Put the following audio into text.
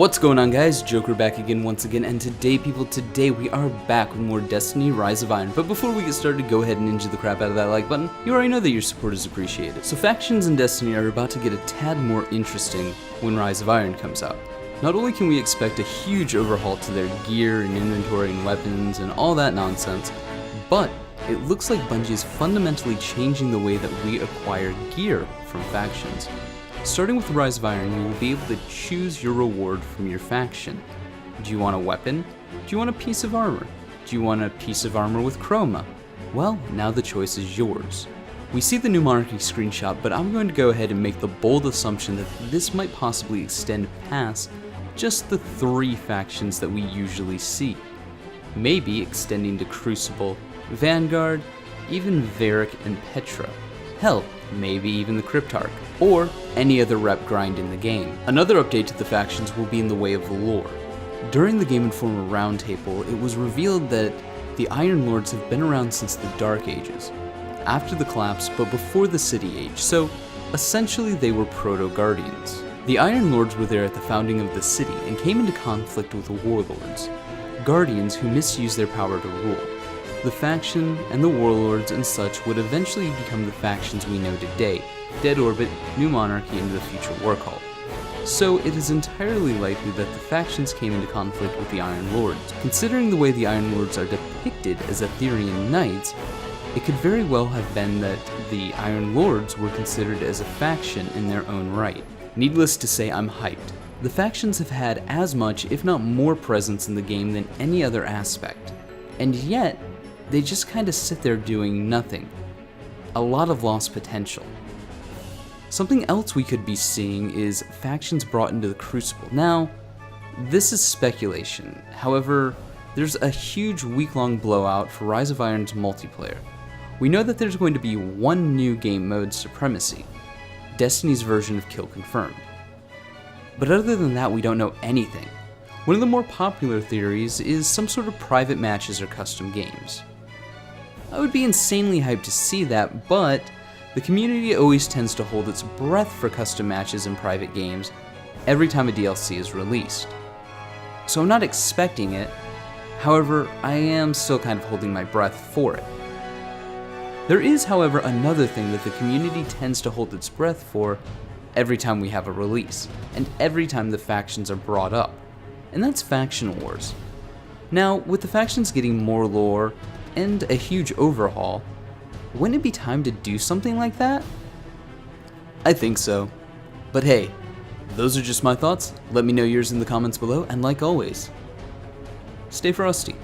What's going on, guys? Joker back again once again, and today we are back with more Destiny Rise of Iron. But before we get started, go ahead and ninja the crap out of that like button. You already know that your support is appreciated. So factions in Destiny are about to get a tad more interesting when Rise of Iron comes out. Not only can we expect a huge overhaul to their gear and inventory and weapons and all that nonsense, but it looks like Bungie is fundamentally changing the way that we acquire gear from factions. Starting with Rise of Iron, you will be able to choose your reward from your faction. Do you want a weapon? Do you want a piece of armor? Do you want a piece of armor with chroma? Well, now the choice is yours. We see the new monarchy screenshot, but I'm going to go ahead and make the bold assumption that this might possibly extend past just the 3 factions that we usually see. Maybe extending to Crucible, Vanguard, even Varric and Petra. Hell, maybe even the Cryptarch, or any other rep grind in the game. Another update to the factions will be in the way of lore. During the Game Informer roundtable, it was revealed that the Iron Lords have been around since the Dark Ages, after the collapse but before the City Age, so essentially they were proto-Guardians. The Iron Lords were there at the founding of the city and came into conflict with the Warlords, Guardians who misused their power to rule. The faction and the warlords and such would eventually become the factions we know today: Dead Orbit, New Monarchy, and the future Warcall. So it is entirely likely that the factions came into conflict with the Iron Lords. Considering the way the Iron Lords are depicted as Etherean knights, it could very well have been that the Iron Lords were considered as a faction in their own right. Needless to say, I'm hyped. The factions have had as much, if not more, presence in the game than any other aspect, and yet they just kind of sit there doing nothing. A lot of lost potential. Something else we could be seeing is factions brought into the Crucible. Now, this is speculation. However, there's a huge week-long blowout for Rise of Iron's multiplayer. We know that there's going to be one new game mode, Supremacy, Destiny's version of Kill Confirmed. But other than that, we don't know anything. One of the more popular theories is some sort of private matches or custom games. I would be insanely hyped to see that, but the community always tends to hold its breath for custom matches and private games every time a DLC is released. So I'm not expecting it, however, I am still kind of holding my breath for it. There is, however, another thing that the community tends to hold its breath for every time we have a release, and every time the factions are brought up, and that's faction wars. Now, with the factions getting more lore and a huge overhaul, wouldn't it be time to do something like that? I think so. But hey, those are just my thoughts. Let me know yours in the comments below, and like always, stay frosty.